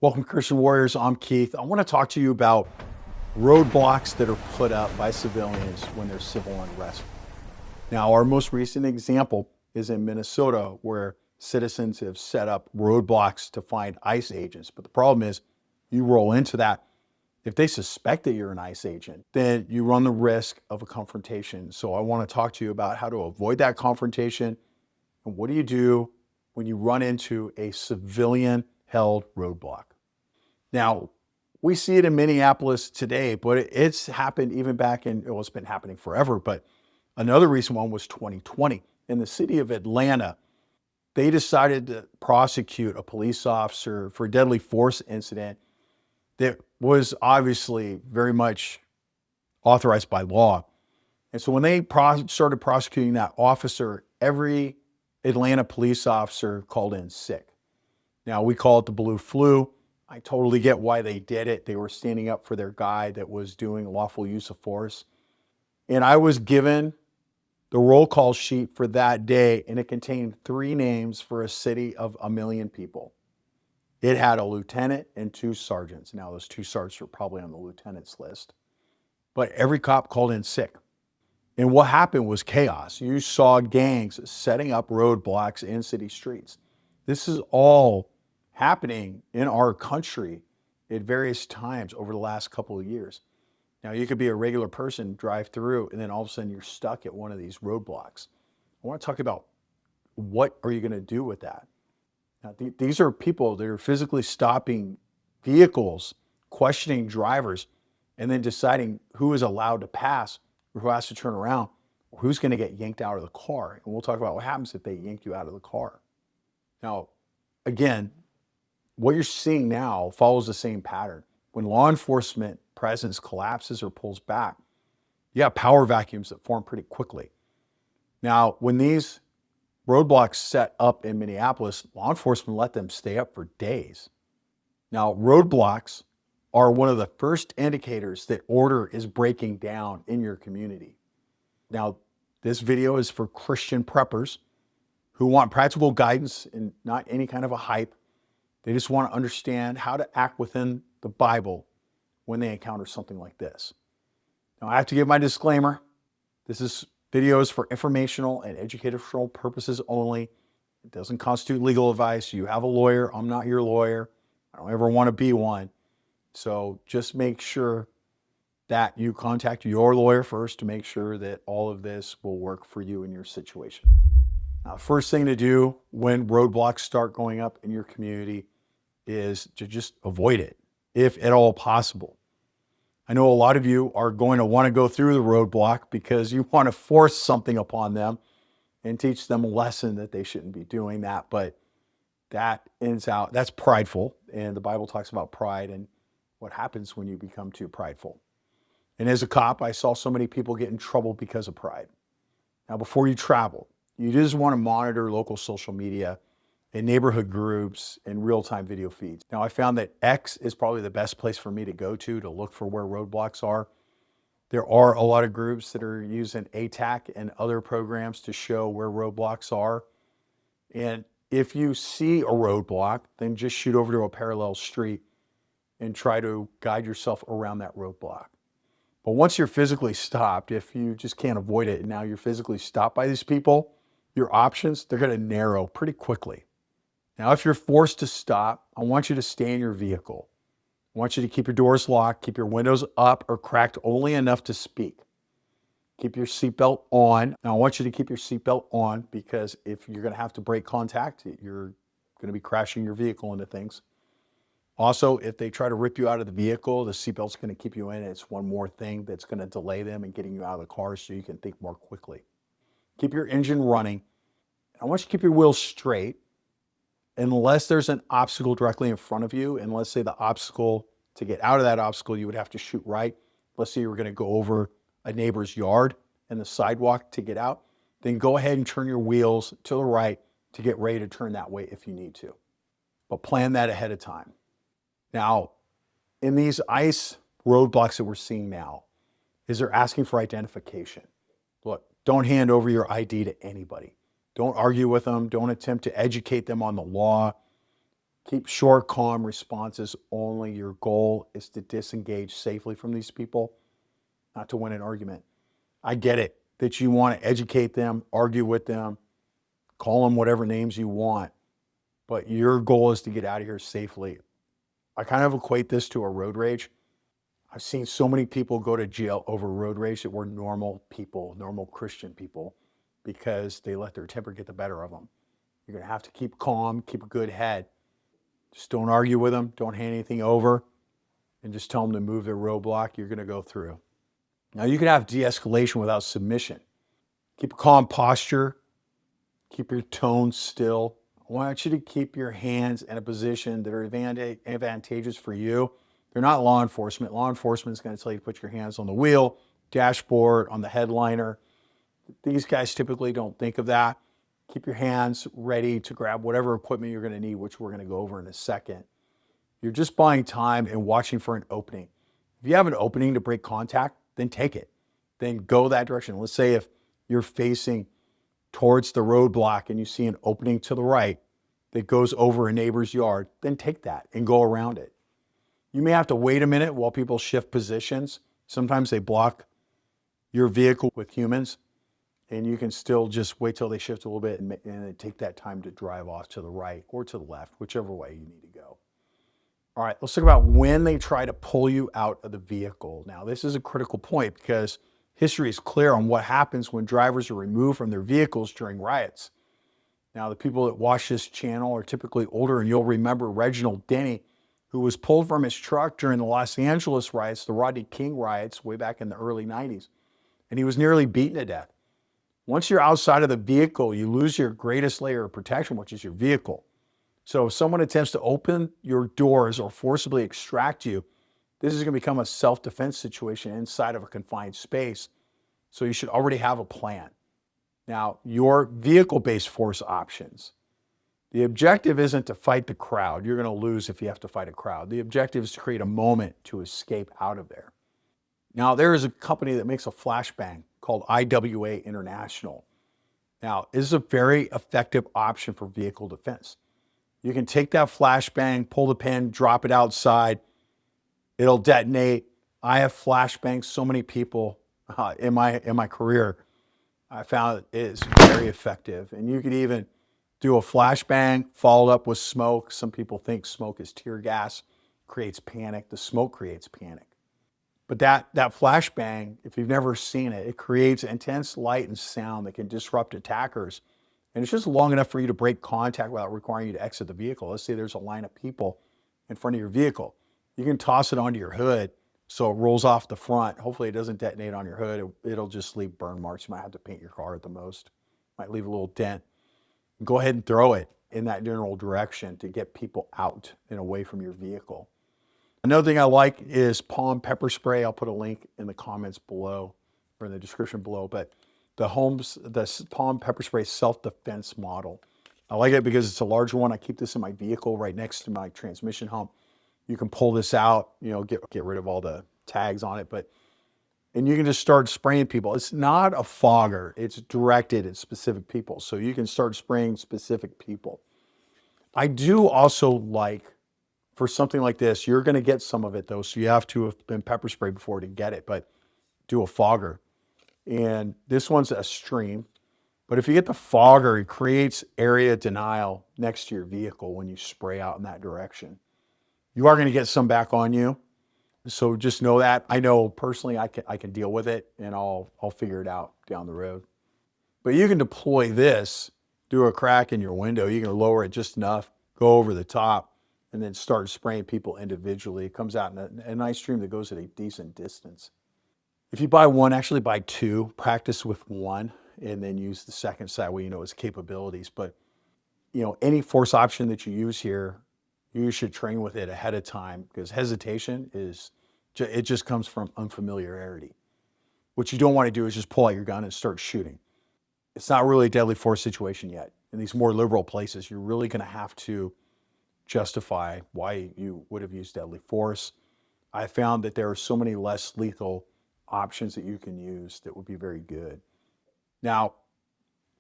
Welcome, Christian Warriors. I'm Keith. I want to talk to you about roadblocks that are put up by civilians when there's civil unrest. Now, our most recent example is in Minnesota, where citizens have set up roadblocks to find ICE agents. But the problem is, you roll into that. If they suspect that you're an ICE agent, then you run the risk of a confrontation. So I want to talk to you about how to avoid that confrontation and what do you do when you run into a civilian held roadblock. Now, we see it in Minneapolis today, but it's happened even back in, well, it's been happening forever. But another recent one was 2020. In the city of Atlanta, they decided to prosecute a police officer for a deadly force incident that was obviously very much authorized by law. And so when they started prosecuting that officer, every Atlanta police officer called in sick. Now, we call it the blue flu. I totally get why they did it. They were standing up for their guy that was doing lawful use of force. And I was given the roll call sheet for that day, and it contained 3 names for a city of 1 million people. It had a lieutenant and 2 sergeants. Now, those 2 sergeants were probably on the lieutenant's list, but every cop called in sick. And what happened was chaos. You saw gangs setting up roadblocks in city streets. This is all happening in our country at various times over the last couple of years. Now, you could be a regular person, drive through, and then all of a sudden you're stuck at one of these roadblocks. I want to talk about what are you going to do with that? Now, these are people that are physically stopping vehicles, questioning drivers, and then deciding who is allowed to pass or who has to turn around or who's going to get yanked out of the car. And we'll talk about what happens if they yank you out of the car. Now, again, what you're seeing now follows the same pattern. When law enforcement presence collapses or pulls back, you have power vacuums that form pretty quickly. Now, when these roadblocks set up in Minneapolis, law enforcement let them stay up for days. Now, roadblocks are one of the first indicators that order is breaking down in your community. Now, this video is for Christian preppers who want practical guidance and not any kind of a hype. They just want to understand how to act within the Bible when they encounter something like this. Now, I have to give my disclaimer. This video is for informational and educational purposes only. It doesn't constitute legal advice. You have a lawyer. I'm not your lawyer. I don't ever want to be one. So just make sure that you contact your lawyer first to make sure that all of this will work for you in your situation. Now, first thing to do when roadblocks start going up in your community is to just avoid it, if at all possible. I know a lot of you are going to want to go through the roadblock because you want to force something upon them and teach them a lesson that they shouldn't be doing that, but that's prideful, and the Bible talks about pride and what happens when you become too prideful. And as a cop, I saw so many people get in trouble because of pride. Now, before you travel, you just want to monitor local social media and neighborhood groups and real-time video feeds. Now, I found that X is probably the best place for me to go to look for where roadblocks are. There are a lot of groups that are using ATAC and other programs to show where roadblocks are. And if you see a roadblock, then just shoot over to a parallel street and try to guide yourself around that roadblock. But once you're physically stopped, if you just can't avoid it and now you're physically stopped by these people, your options, they're going to narrow pretty quickly. Now, if you're forced to stop, I want you to stay in your vehicle. I want you to keep your doors locked, keep your windows up or cracked only enough to speak. Keep your seatbelt on. Now, I want you to keep your seatbelt on because if you're going to have to break contact, you're going to be crashing your vehicle into things. Also, if they try to rip you out of the vehicle, the seatbelt's going to keep you in. It's one more thing that's going to delay them in getting you out of the car so you can think more quickly. Keep your engine running. I want you to keep your wheels straight. Unless there's an obstacle directly in front of you, and let's say the obstacle, to get out of that obstacle, you would have to shoot right. Let's say you were going to go over a neighbor's yard and the sidewalk to get out, then go ahead and turn your wheels to the right to get ready to turn that way if you need to. But plan that ahead of time. Now, in these ICE roadblocks that we're seeing now, is they're asking for identification. Look, don't hand over your ID to anybody. Don't argue with them. Don't attempt to educate them on the law. Keep short, calm responses only. Your goal is to disengage safely from these people, not to win an argument. I get it that you want to educate them, argue with them, call them whatever names you want, but your goal is to get out of here safely. I kind of equate this to a road rage. I've seen so many people go to jail over road rage that were normal people, normal Christian people, because they let their temper get the better of them. You're going to have to keep calm, keep a good head. Just don't argue with them. Don't hand anything over. And just tell them to move their roadblock. You're going to go through. Now, you can have de-escalation without submission. Keep a calm posture. Keep your tone still. I want you to keep your hands in a position that are advantageous for you. They're not law enforcement. Law enforcement is going to tell you to put your hands on the wheel, dashboard, on the headliner. These guys typically don't think of that. Keep your hands ready to grab whatever equipment you're going to need, which we're going to go over in a second. You're just buying time and watching for an opening. If you have an opening to break contact, then take it. Then go that direction. Let's say if you're facing towards the roadblock and you see an opening to the right that goes over a neighbor's yard, then take that and go around it. You may have to wait a minute while people shift positions. Sometimes they block your vehicle with humans, and you can still just wait till they shift a little bit and take that time to drive off to the right or to the left, whichever way you need to go. All right, let's talk about when they try to pull you out of the vehicle. Now, this is a critical point because history is clear on what happens when drivers are removed from their vehicles during riots. Now, the people that watch this channel are typically older, and you'll remember Reginald Denny, who was pulled from his truck during the Los Angeles riots, the Rodney King riots, way back in the early 90s. And he was nearly beaten to death. Once you're outside of the vehicle, you lose your greatest layer of protection, which is your vehicle. So if someone attempts to open your doors or forcibly extract you, this is going to become a self-defense situation inside of a confined space. So you should already have a plan. Now, your vehicle-based force options. The objective isn't to fight the crowd. You're going to lose if you have to fight a crowd. The objective is to create a moment to escape out of there. Now, there is a company that makes a flashbang called IWA International. Now, this is a very effective option for vehicle defense. You can take that flashbang, pull the pin, drop it outside. It'll detonate. I have flashbangs. So many people in my career, I found it is very effective. And you could even do a flashbang followed up with smoke. Some people think smoke is tear gas, creates panic. The smoke creates panic. But that flashbang, if you've never seen it, it creates intense light and sound that can disrupt attackers. And it's just long enough for you to break contact without requiring you to exit the vehicle. Let's say there's a line of people in front of your vehicle. You can toss it onto your hood so it rolls off the front. Hopefully it doesn't detonate on your hood. It'll just leave burn marks. You might have to paint your car at the most. Might leave a little dent. Go ahead and throw it in that general direction to get people out and away from your vehicle. Another thing I like is palm pepper spray. I'll put a link in the comments below or in the description below, but the palm pepper spray self-defense model. I like it because it's a large one. I keep this in my vehicle right next to my transmission hump. You can pull this out, get rid of all the tags on it, and you can just start spraying people. It's not a fogger. It's directed at specific people. So you can start spraying specific people. I do also like, for something like this, you're going to get some of it though. So you have to have been pepper sprayed before to get it, but do a fogger. And this one's a stream. But if you get the fogger, it creates area denial next to your vehicle when you spray out in that direction. You are going to get some back on you. So just know that. I know personally I can deal with it, and I'll figure it out down the road. But you can deploy this, do a crack in your window. You can lower it just enough, go over the top, and then start spraying people individually. It comes out in a nice stream that goes at a decent distance. If you buy one, actually buy two. Practice with one, and then use the second side where you know its capabilities. But any force option that you use here, you should train with it ahead of time, because hesitation it just comes from unfamiliarity. What you don't want to do is just pull out your gun and start shooting. It's not really a deadly force situation yet. In these more liberal places, you're really going to have to justify why you would have used deadly force. I found that there are so many less lethal options that you can use that would be very good. Now,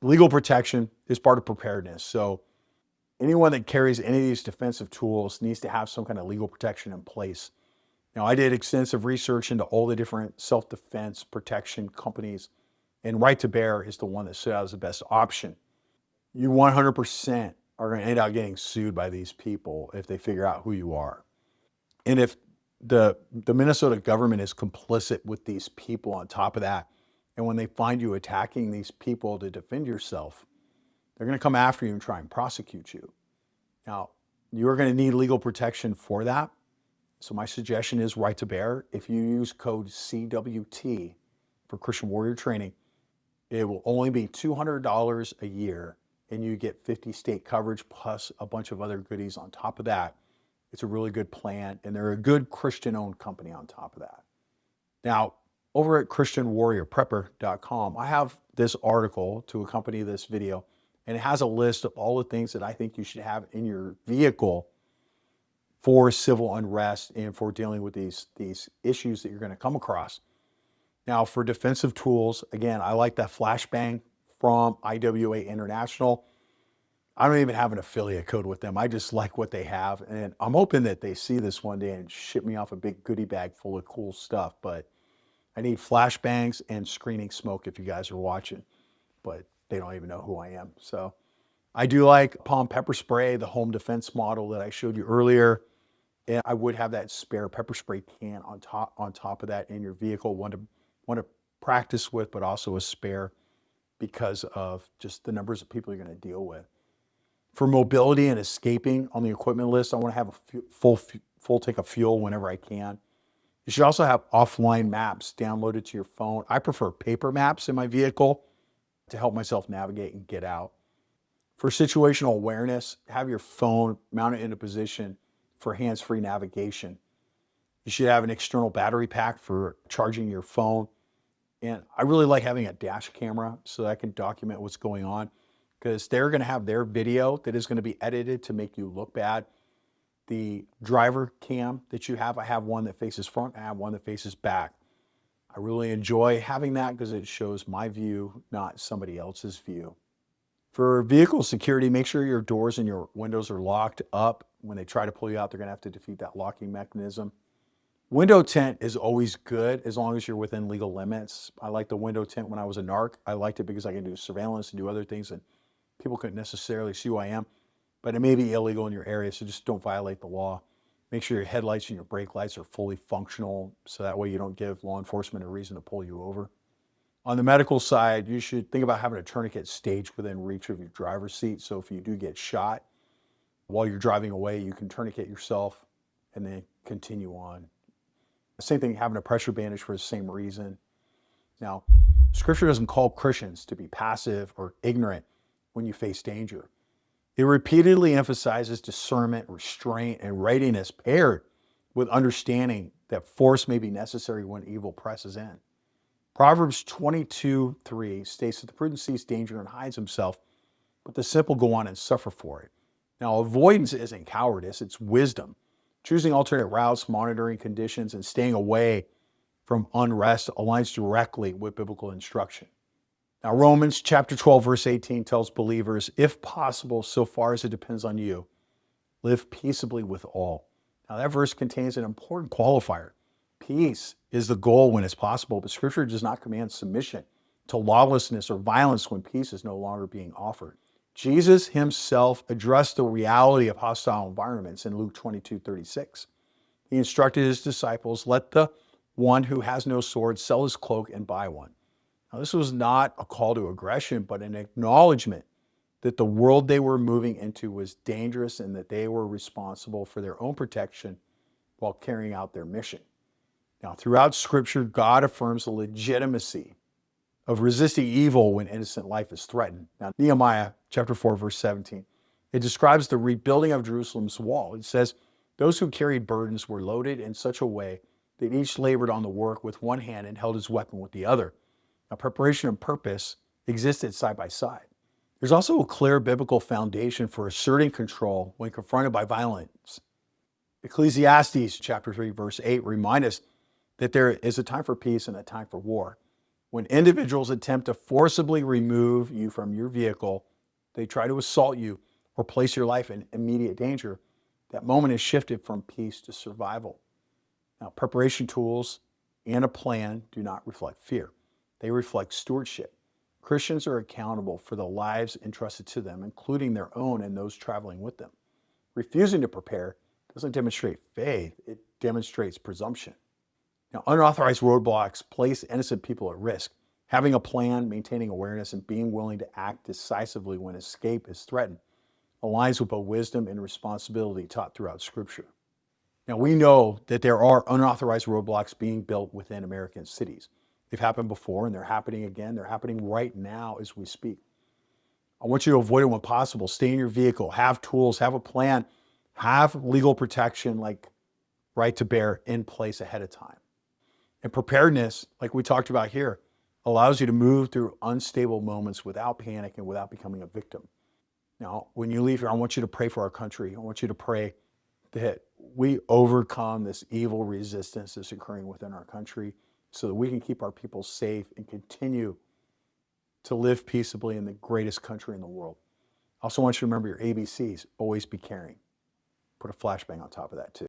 legal protection is part of preparedness. So Anyone that carries any of these defensive tools needs to have some kind of legal protection in place. Now, I did extensive research into all the different self-defense protection companies, and Right to Bear is the one that stood out as the best option. You 100% are going to end up getting sued by these people if they figure out who you are. And if the Minnesota government is complicit with these people on top of that, and when they find you attacking these people to defend yourself, they're going to come after you and try and prosecute you. Now, you're going to need legal protection for that. So my suggestion is Right to Bear. If you use code CWT for Christian Warrior Training, it will only be $200 a year, and you get 50 state coverage plus a bunch of other goodies on top of that. It's a really good plan, and they're a good Christian-owned company on top of that. Now, over at ChristianWarriorPrepper.com, I have this article to accompany this video, and it has a list of all the things that I think you should have in your vehicle for civil unrest and for dealing with these issues that you're going to come across. Now, for defensive tools, again, I like that Flashbang from IWA International. I don't even have an affiliate code with them. I just like what they have. And I'm hoping that they see this one day and ship me off a big goodie bag full of cool stuff. But I need flashbangs and screening smoke if you guys are watching. But they don't even know who I am. So I do like palm pepper spray, the home defense model that I showed you earlier. And I would have that spare pepper spray can on top of that in your vehicle, one to practice with, but also a spare because of just the numbers of people you're going to deal with. For mobility and escaping on the equipment list, I want to have a full tank of fuel whenever I can. You should also have offline maps downloaded to your phone. I prefer paper maps in my vehicle to help myself navigate and get out. For situational awareness, have your phone mounted in a position for hands-free navigation. You should have an external battery pack for charging your phone. And I really like having a dash camera so that I can document what's going on, because they're going to have their video that is going to be edited to make you look bad. The driver cam that you have, I have one that faces front, I have one that faces back. I really enjoy having that because it shows my view, not somebody else's view. For vehicle security, make sure your doors and your windows are locked up. When they try to pull you out, they're going to have to defeat that locking mechanism. Window tint is always good as long as you're within legal limits. I like the window tint when I was a narc. I liked it because I can do surveillance and do other things and people couldn't necessarily see who I am, but it may be illegal in your area, so just don't violate the law. Make sure your headlights and your brake lights are fully functional, so that way you don't give law enforcement a reason to pull you over. On the medical side, you should think about having a tourniquet staged within reach of your driver's seat, so if you do get shot while you're driving away, you can tourniquet yourself and then continue on. The same thing, having a pressure bandage for the same reason. Now, Scripture doesn't call Christians to be passive or ignorant when you face danger. It repeatedly emphasizes discernment, restraint, and readiness paired with understanding that force may be necessary when evil presses in. Proverbs 22:3 states that the prudent sees danger and hides himself, but the simple go on and suffer for it. Now, avoidance isn't cowardice, it's wisdom. Choosing alternate routes, monitoring conditions, and staying away from unrest aligns directly with biblical instruction. Now, Romans chapter 12, verse 18 tells believers, if possible, so far as it depends on you, live peaceably with all. Now, that verse contains an important qualifier. Peace is the goal when it's possible, but Scripture does not command submission to lawlessness or violence when peace is no longer being offered. Jesus himself addressed the reality of hostile environments in Luke 22:36. He instructed his disciples, let the one who has no sword sell his cloak and buy one. Now, this was not a call to aggression, but an acknowledgement that the world they were moving into was dangerous and that they were responsible for their own protection while carrying out their mission. Now, throughout Scripture, God affirms the legitimacy of resisting evil when innocent life is threatened. Now, Nehemiah chapter 4, verse 17, it describes the rebuilding of Jerusalem's wall. It says, those who carried burdens were loaded in such a way that each labored on the work with one hand and held his weapon with the other. Now, preparation and purpose existed side by side. There's also a clear biblical foundation for asserting control when confronted by violence. Ecclesiastes chapter 3, verse 8 reminds us that there is a time for peace and a time for war. When individuals attempt to forcibly remove you from your vehicle, they try to assault you or place your life in immediate danger, that moment is shifted from peace to survival. Now, preparation tools and a plan do not reflect fear. They reflect stewardship. Christians are accountable for the lives entrusted to them, including their own and those traveling with them. Refusing to prepare doesn't demonstrate faith, it demonstrates presumption. Now, unauthorized roadblocks place innocent people at risk. Having a plan, maintaining awareness, and being willing to act decisively when escape is threatened aligns with both wisdom and responsibility taught throughout Scripture. Now, we know that there are unauthorized roadblocks being built within American cities. They've happened before and they're happening again. They're happening right now as we speak. I want you to avoid it when possible. Stay in your vehicle, have tools, have a plan, have legal protection like right to bear in place ahead of time. And preparedness, like we talked about here, allows you to move through unstable moments without panic and without becoming a victim. Now, when you leave here, I want you to pray for our country. I want you to pray that we overcome this evil resistance that's occurring within our country so that we can keep our people safe and continue to live peaceably in the greatest country in the world. I also want you to remember your ABCs. Always be caring. Put a flashbang on top of that too.